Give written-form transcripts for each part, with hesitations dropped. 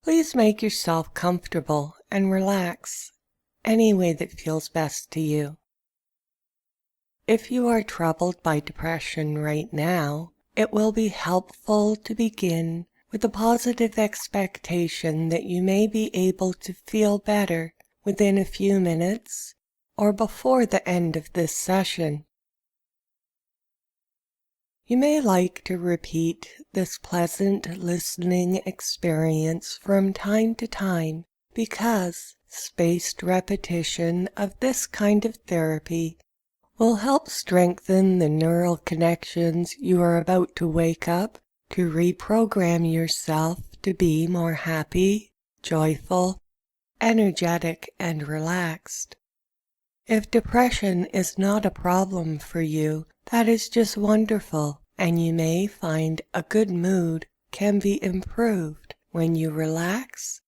Please make yourself comfortable and relax any way that feels best to you. If you are troubled by depression right now, it will be helpful to begin with a positive expectation that you may be able to feel better within a few minutes or before the end of this session. You may like to repeat this pleasant listening experience from time to time because spaced repetition of this kind of therapy will help strengthen the neural connections you are about to wake up to reprogram yourself to be more happy, joyful, energetic, and relaxed. If depression is not a problem for you, that is just wonderful, and you may find a good mood can be improved when you relax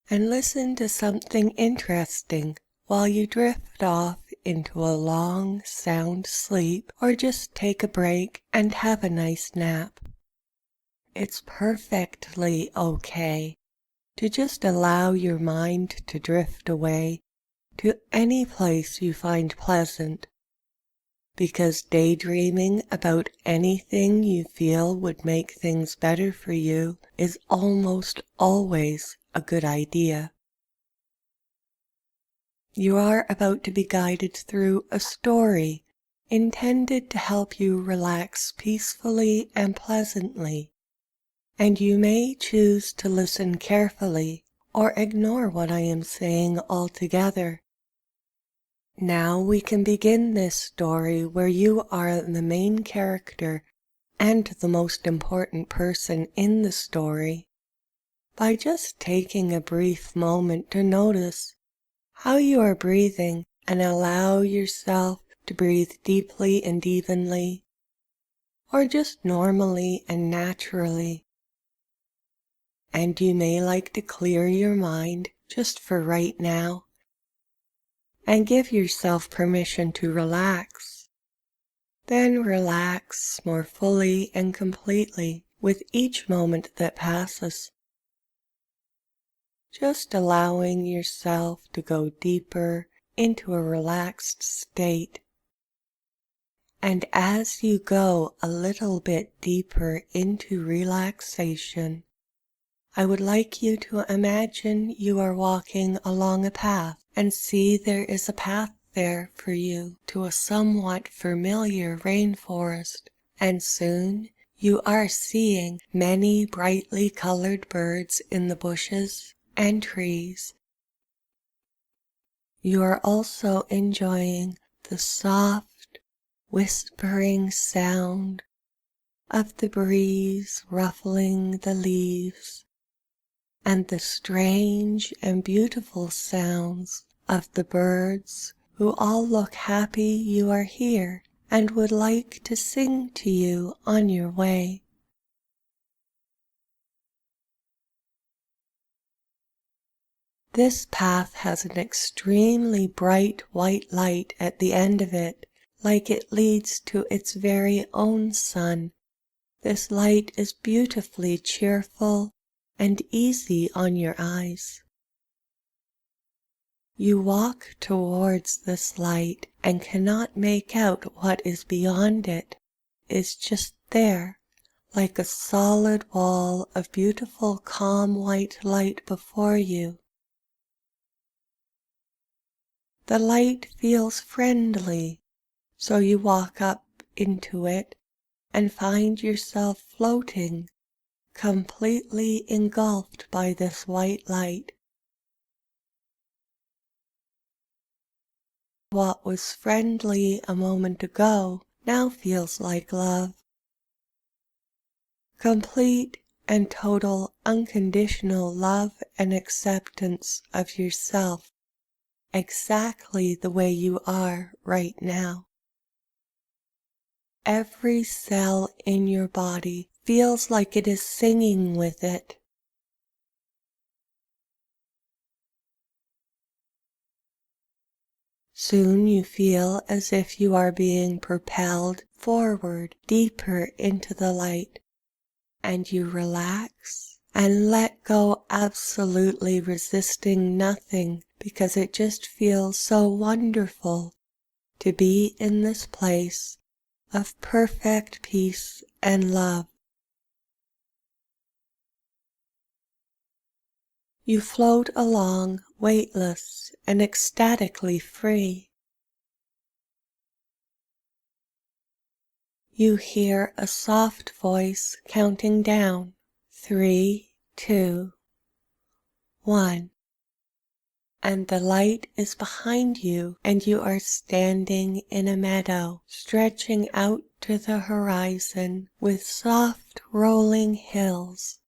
and listen to something interesting while you drift off into a long, sound sleep or just take a break and have a nice nap. It's perfectly okay to just allow your mind to drift away to any place you find pleasant, because daydreaming about anything you feel would make things better for you is almost always a good idea. You are about to be guided through a story intended to help you relax peacefully and pleasantly, and you may choose to listen carefully or ignore what I am saying altogether. Now we can begin this story where you are the main character and the most important person in the story by just taking a brief moment to notice how you are breathing and allow yourself to breathe deeply and evenly, or just normally and naturally. And you may like to clear your mind just for right now and give yourself permission to relax. Then relax more fully and completely with each moment that passes. Just allowing yourself to go deeper into a relaxed state. And as you go a little bit deeper into relaxation, I would like you to imagine you are walking along a path and see there is a path there for you to a somewhat familiar rainforest, and soon you are seeing many brightly colored birds in the bushes and trees. You are also enjoying the soft, whispering sound of the breeze ruffling the leaves, and the strange and beautiful sounds of the birds who all look happy you are here and would like to sing to you on your way. This path has an extremely bright white light at the end of it, like it leads to its very own sun. This light is beautifully cheerful and easy on your eyes. You walk towards this light and cannot make out what is beyond it. It's just there, like a solid wall of beautiful calm white light before you. The light feels friendly, so you walk up into it and find yourself floating, completely engulfed by this white light. What was friendly a moment ago now feels like love. Complete and total unconditional love and acceptance of yourself exactly the way you are right now. Every cell in your body feels like it is singing with it. Soon you feel as if you are being propelled forward deeper into the light, and you relax and let go, absolutely resisting nothing, because it just feels so wonderful to be in this place of perfect peace and love. You float along weightless and ecstatically free. You hear a soft voice counting down, 3, 2, 1. And the light is behind you, and you are standing in a meadow, stretching out to the horizon with soft rolling hills,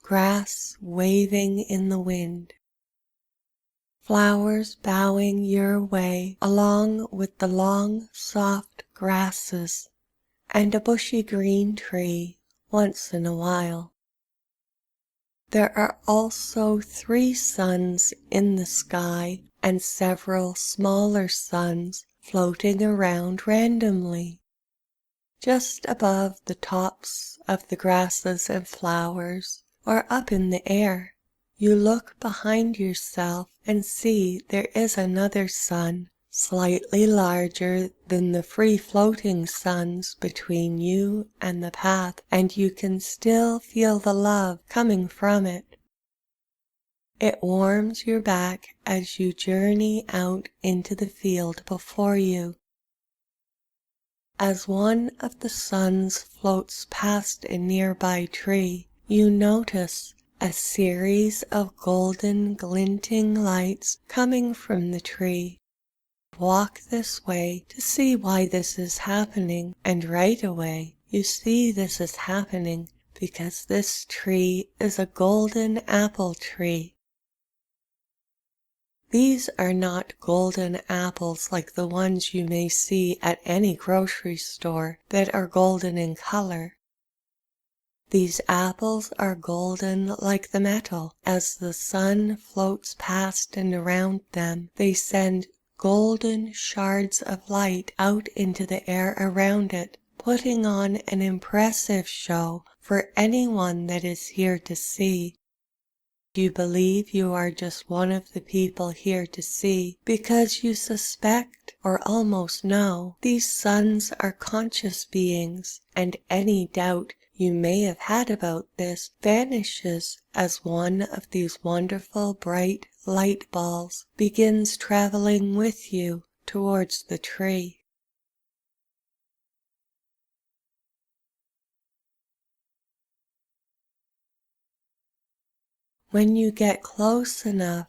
grass waving in the wind, flowers bowing your way along with the long soft grasses, and a bushy green tree once in a while. There are also 3 suns in the sky and several smaller suns floating around randomly, just above the tops of the grasses and flowers, or up in the air. You look behind yourself and see there is another sun, slightly larger than the free-floating suns between you and the path, and you can still feel the love coming from it. It warms your back as you journey out into the field before you. As one of the suns floats past a nearby tree, you notice a series of golden glinting lights coming from the tree. Walk this way to see why this is happening, and right away you see this is happening because this tree is a golden apple tree. These are not golden apples like the ones you may see at any grocery store that are golden in color. These apples are golden like the metal. As the sun floats past and around them, they send golden shards of light out into the air around it, putting on an impressive show for anyone that is here to see. You believe you are just one of the people here to see because you suspect or almost know these suns are conscious beings, and any doubt you may have had about this vanishes as one of these wonderful bright light balls begins traveling with you towards the tree. When you get close enough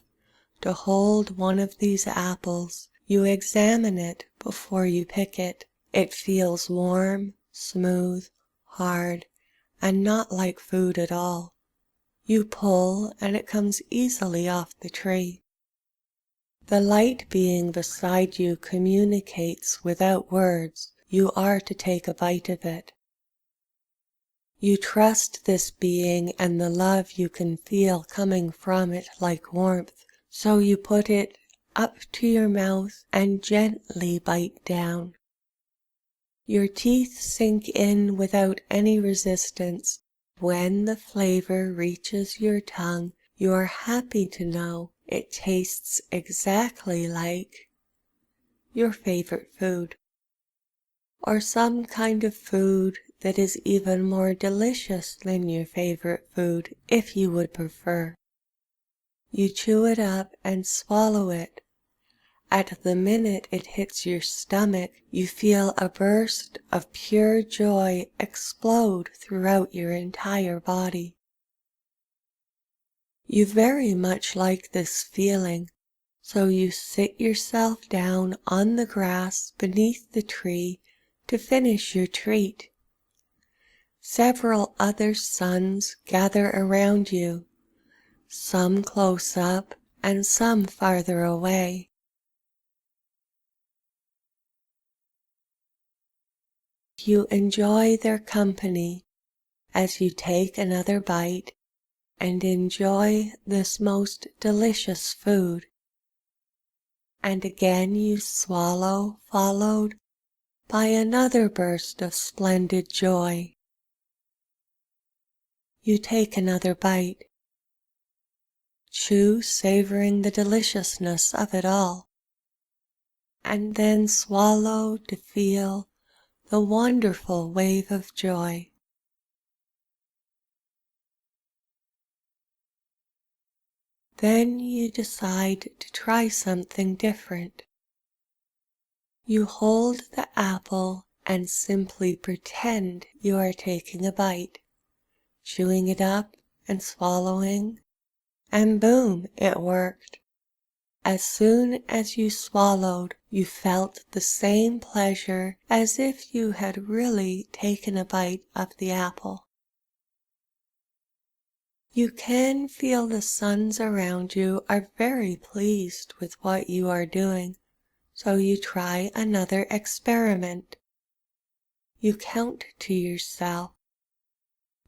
to hold one of these apples, you examine it before you pick it. It feels warm, smooth, hard, and not like food at all. You pull and it comes easily off the tree. The light being beside you communicates without words. You are to take a bite of it. You trust this being and the love you can feel coming from it like warmth, so you put it up to your mouth and gently bite down. Your teeth sink in without any resistance. When the flavor reaches your tongue, you are happy to know it tastes exactly like your favorite food, or some kind of food that is even more delicious than your favorite food, if you would prefer. You chew it up and swallow it. At the minute it hits your stomach, you feel a burst of pure joy explode throughout your entire body. You very much like this feeling, so you sit yourself down on the grass beneath the tree to finish your treat. Several other suns gather around you, some close up and some farther away. You enjoy their company as you take another bite and enjoy this most delicious food. And again you swallow, followed by another burst of splendid joy. You take another bite. Chew, savoring the deliciousness of it all, and then swallow to feel the wonderful wave of joy. Then you decide to try something different. You hold the apple and simply pretend you are taking a bite, chewing it up and swallowing, and boom, it worked. As soon as you swallowed, you felt the same pleasure as if you had really taken a bite of the apple. You can feel the suns around you are very pleased with what you are doing, so you try another experiment. You count to yourself.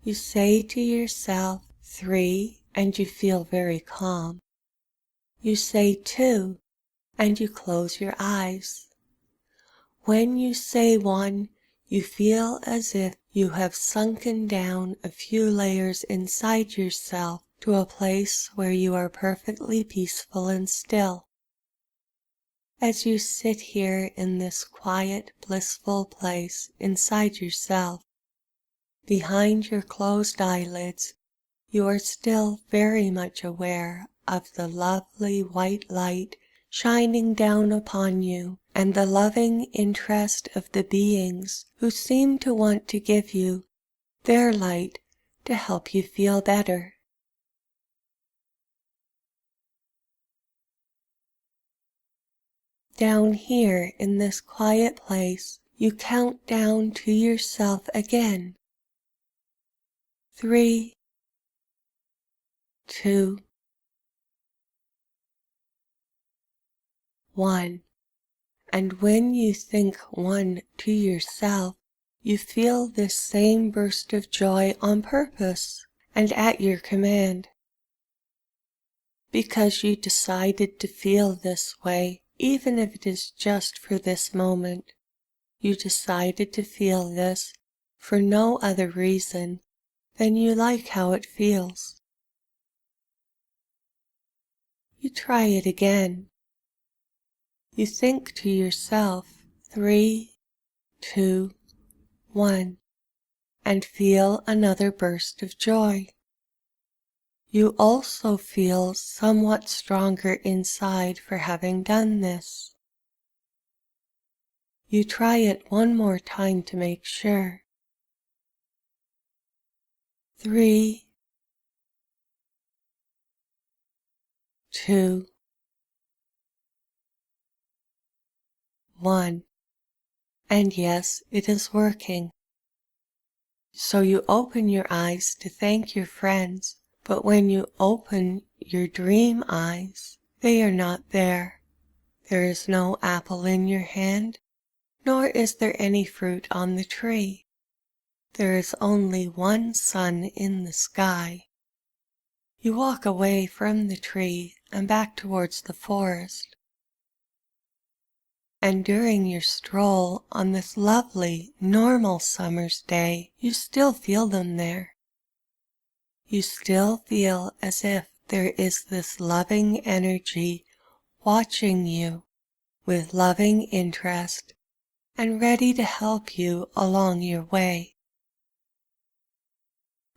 You say to yourself 3 and you feel very calm. You say 2 and you close your eyes. When you say 1, you feel as if you have sunken down a few layers inside yourself to a place where you are perfectly peaceful and still. As you sit here in this quiet, blissful place inside yourself, behind your closed eyelids, you are still very much aware of the lovely white light shining down upon you and the loving interest of the beings who seem to want to give you their light to help you feel better. Down here in this quiet place, you count down to yourself again. 3, 2, 1. And when you think 1 to yourself, you feel this same burst of joy on purpose and at your command. Because you decided to feel this way, even if it is just for this moment. You decided to feel this for no other reason than you like how it feels. You try it again. You think to yourself 3, 2, 1, and feel another burst of joy. You also feel somewhat stronger inside for having done this. You try it one more time to make sure. 3, 2, 1. And yes, it is working. So you open your eyes to thank your friends, but when you open your dream eyes, they are not there. There is no apple in your hand, nor is there any fruit on the tree. There is only one sun in the sky. You walk away from the tree and back towards the forest. And during your stroll on this lovely, normal summer's day, you still feel them there. You still feel as if there is this loving energy watching you with loving interest and ready to help you along your way.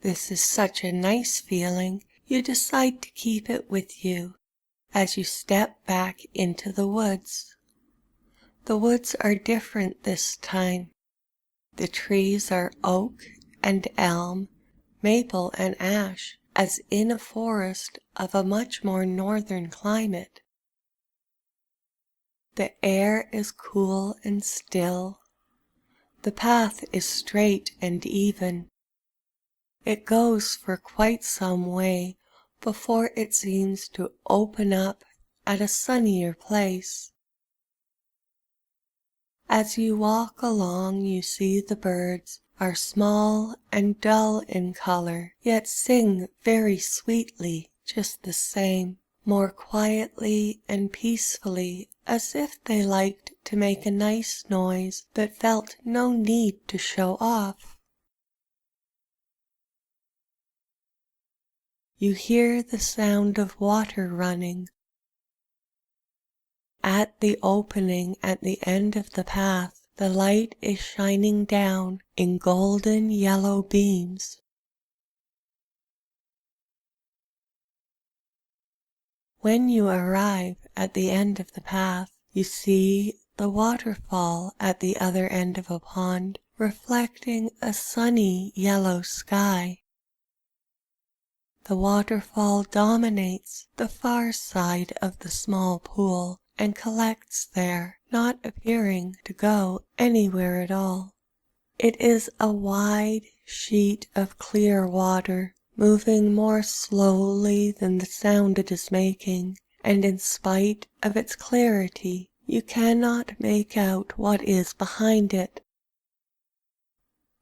This is such a nice feeling, you decide to keep it with you as you step back into the woods. The woods are different this time. The trees are oak and elm, maple and ash, as in a forest of a much more northern climate. The air is cool and still. The path is straight and even. It goes for quite some way before it seems to open up at a sunnier place. As you walk along, you see the birds are small and dull in color, yet sing very sweetly just the same, more quietly and peacefully, as if they liked to make a nice noise but felt no need to show off. You hear the sound of water running. At the opening at the end of the path, the light is shining down in golden yellow beams. When you arrive at the end of the path, you see the waterfall at the other end of a pond, reflecting a sunny yellow sky. The waterfall dominates the far side of the small pool and collects there, not appearing to go anywhere at all. It is a wide sheet of clear water, moving more slowly than the sound it is making, and in spite of its clarity, you cannot make out what is behind it.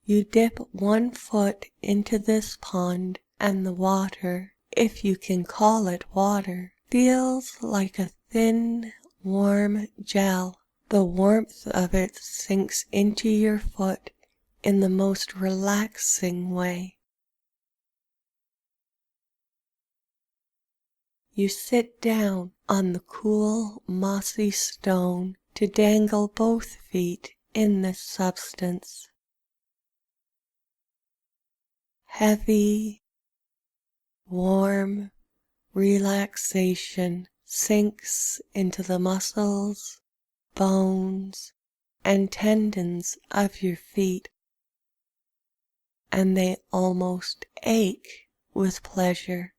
You dip one foot into this pond, and the water, if you can call it water, feels like a thin, warm gel. The warmth of it sinks into your foot in the most relaxing way. You sit down on the cool, mossy stone to dangle both feet in this substance. Heavy, warm relaxation sinks into the muscles, bones, and tendons of your feet, and they almost ache with pleasure.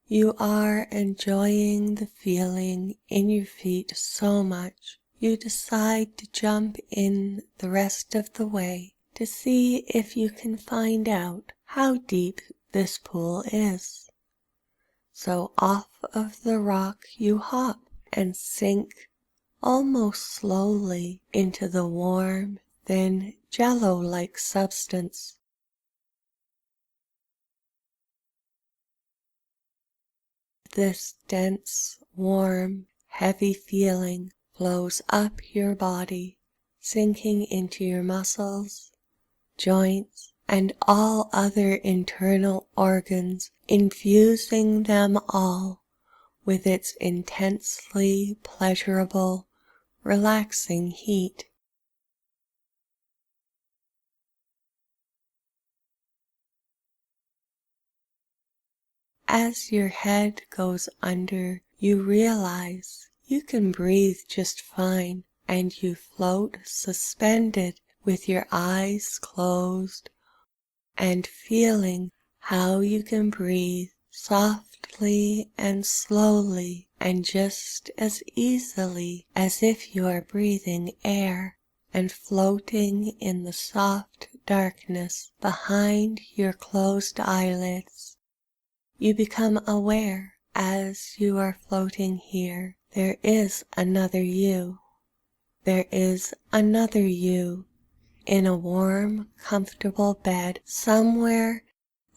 You are enjoying the feeling in your feet so much, you decide to jump in the rest of the way to see if you can find out how deep this pool is. So off of the rock you hop and sink almost slowly into the warm, thin, jello-like substance. This dense, warm, heavy feeling flows up your body, sinking into your muscles, joints, and all other internal organs, infusing them all with its intensely pleasurable, relaxing heat. As your head goes under, you realize you can breathe just fine, and you float suspended with your eyes closed and feeling how you can breathe softly and slowly and just as easily as if you are breathing air, and floating in the soft darkness behind your closed eyelids. You become aware as you are floating here, there is another you. There is another you in a warm, comfortable bed somewhere,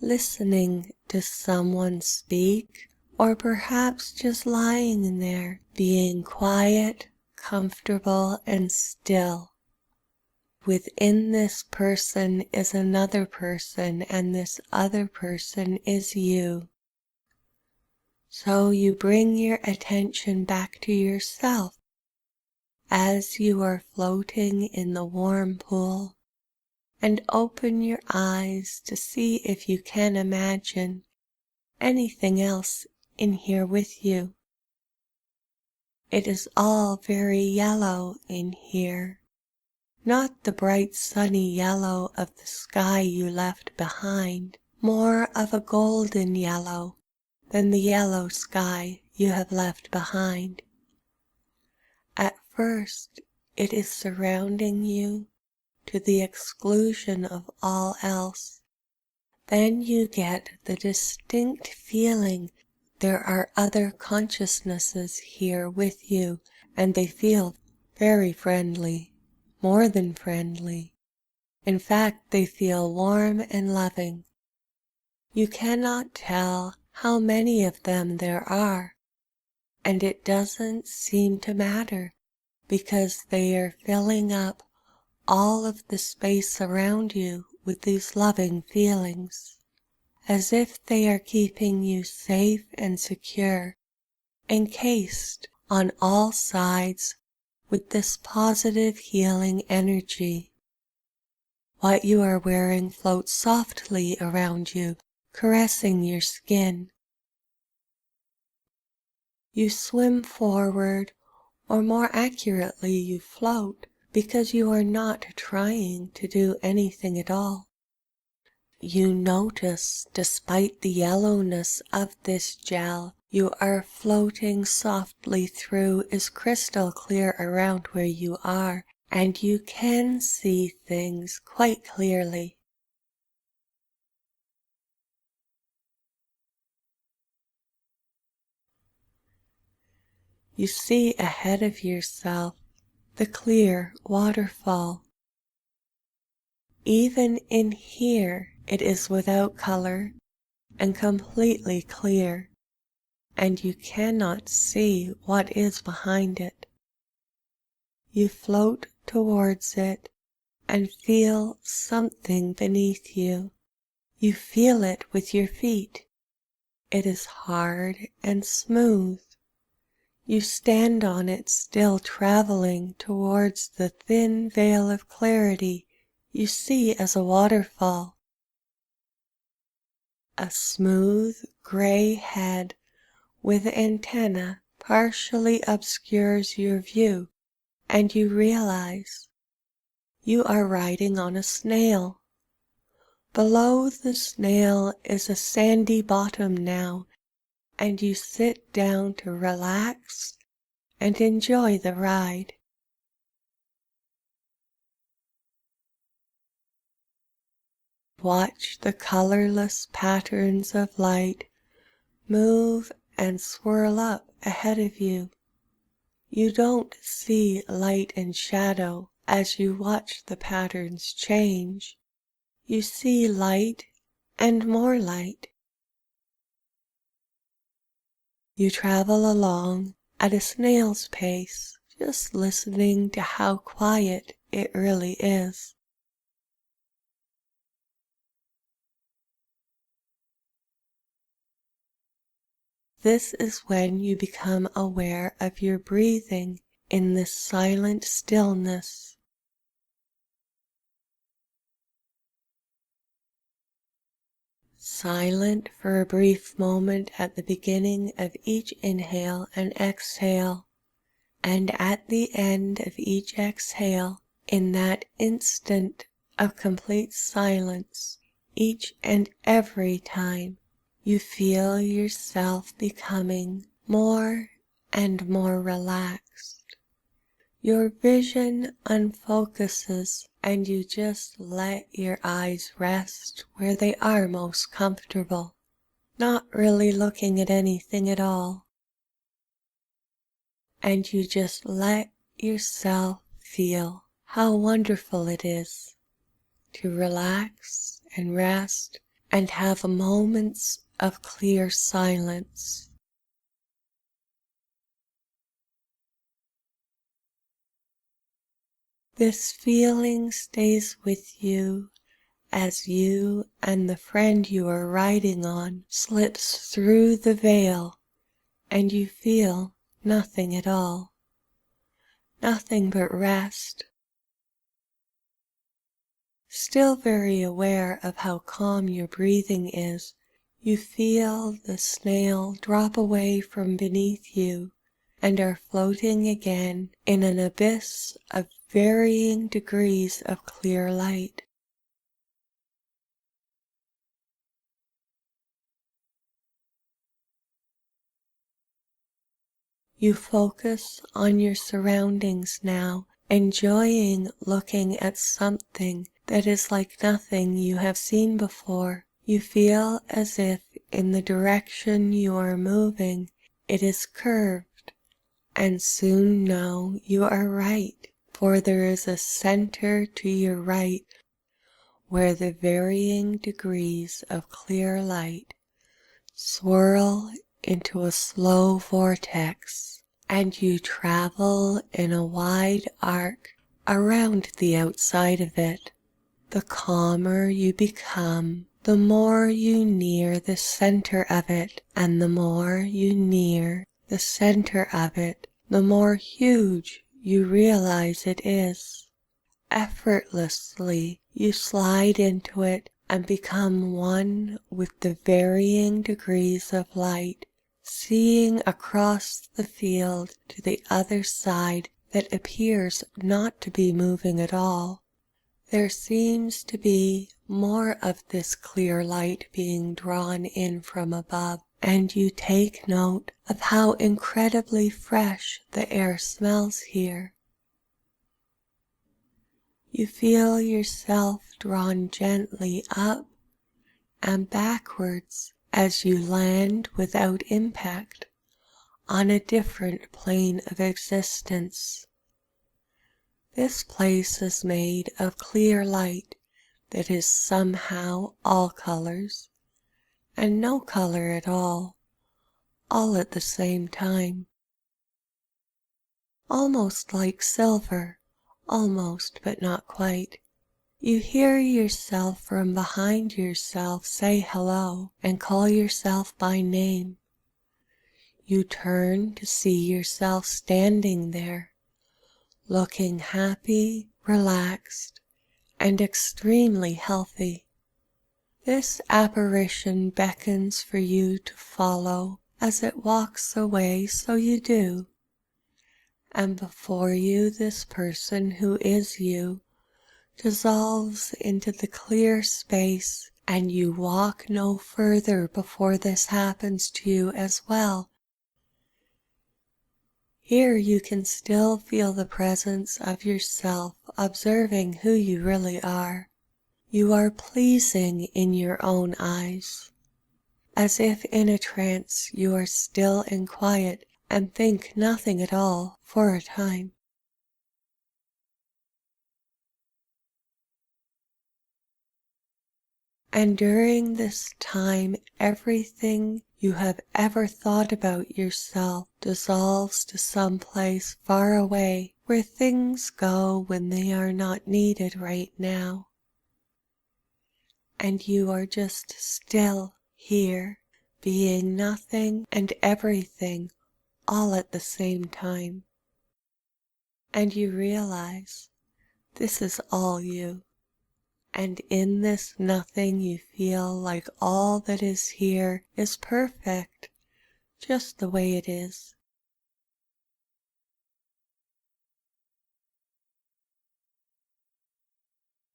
listening to someone speak, or perhaps just lying there, being quiet, comfortable, and still. Within this person is another person, and this other person is you. So you bring your attention back to yourself as you are floating in the warm pool, and open your eyes to see if you can imagine anything else in here with you. It is all very yellow in here, not the bright sunny yellow of the sky you left behind, more of a golden yellow than the yellow sky you have left behind. At first, it is surrounding you to the exclusion of all else. Then you get the distinct feeling there are other consciousnesses here with you, and they feel very friendly, more than friendly. In fact, they feel warm and loving. You cannot tell how many of them there are, and it doesn't seem to matter because they are filling up all of the space around you with these loving feelings, as if they are keeping you safe and secure, encased on all sides with this positive healing energy. What you are wearing floats softly around you, caressing your skin. You swim forward, or more accurately, you float, because you are not trying to do anything at all. You notice, despite the yellowness of this gel you are floating softly through is crystal clear around where you are, and you can see things quite clearly. You see ahead of yourself the clear waterfall. Even in here it is without color and completely clear, and you cannot see what is behind it. You float towards it and feel something beneath you. You feel it with your feet. It is hard and smooth. You stand on it, still traveling towards the thin veil of clarity you see as a waterfall. A smooth gray head with antenna partially obscures your view, and you realize you are riding on a snail. Below the snail is a sandy bottom now, and you sit down to relax and enjoy the ride. Watch the colorless patterns of light move and swirl up ahead of you. You don't see light and shadow as you watch the patterns change. You see light and more light. You travel along at a snail's pace, just listening to how quiet it really is. This is when you become aware of your breathing in this silent stillness. Silent for a brief moment at the beginning of each inhale and exhale, and at the end of each exhale, in that instant of complete silence, each and every time, you feel yourself becoming more and more relaxed. Your vision unfocuses and you just let your eyes rest where they are most comfortable, not really looking at anything at all. And you just let yourself feel how wonderful it is to relax and rest and have moments of clear silence. This feeling stays with you as you and the friend you are riding on slips through the veil and you feel nothing at all, nothing but rest. Still very aware of how calm your breathing is, you feel the snail drop away from beneath you and are floating again in an abyss of varying degrees of clear light. You focus on your surroundings now, enjoying looking at something that is like nothing you have seen before. You feel as if in the direction you are moving, it is curved, and soon know you are right, for there is a center to your right where the varying degrees of clear light swirl into a slow vortex, and you travel in a wide arc around the outside of it. The calmer you become, the more you near the center of it, and the more you near the center of it, the more huge you realize it is. Effortlessly, you slide into it and become one with the varying degrees of light, seeing across the field to the other side that appears not to be moving at all. There seems to be more of this clear light being drawn in from above, and you take note of how incredibly fresh the air smells here. You feel yourself drawn gently up and backwards as you land without impact on a different plane of existence. This place is made of clear light that is somehow all colors and no color at all at the same time. Almost like silver, almost but not quite. You hear yourself from behind yourself say hello and call yourself by name. You turn to see yourself standing there, looking happy, relaxed, and extremely healthy. This apparition beckons for you to follow as it walks away, so you do. And before you, this person who is you dissolves into the clear space, and you walk no further before this happens to you as well. Here you can still feel the presence of yourself, observing who you really are. You are pleasing in your own eyes. As if in a trance, you are still and quiet and think nothing at all for a time. And during this time, everything you have ever thought about yourself dissolves to some place far away where things go when they are not needed right now. And you are just still here, being nothing and everything all at the same time. And you realize this is all you. And in this nothing you feel like all that is here is perfect, just the way it is.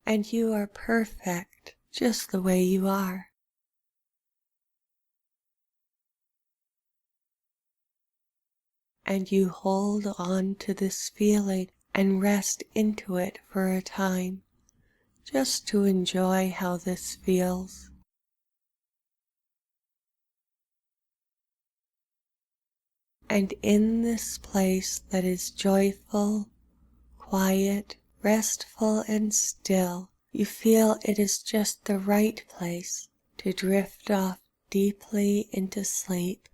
And you are perfect, just the way you are. And you hold on to this feeling and rest into it for a time, just to enjoy how this feels. And in this place that is joyful, quiet, restful, and still, you feel it is just the right place to drift off deeply into sleep,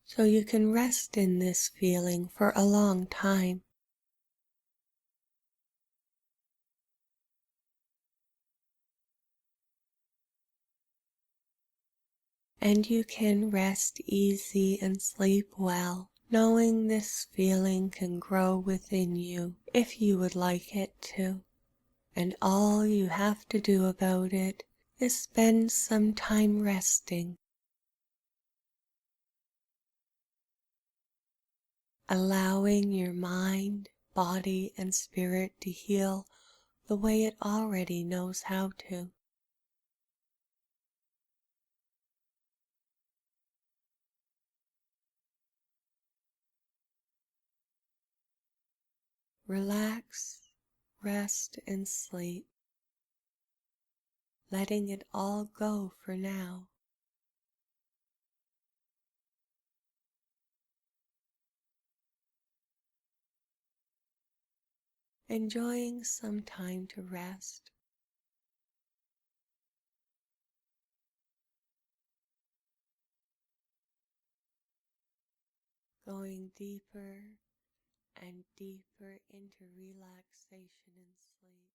so you can rest in this feeling for a long time. And you can rest easy and sleep well, knowing this feeling can grow within you if you would like it to. And all you have to do about it is spend some time resting, allowing your mind, body, and spirit to heal the way it already knows how to. Relax, rest, and sleep, letting it all go for now. Enjoying some time to rest, going deeper and deeper into relaxation and sleep.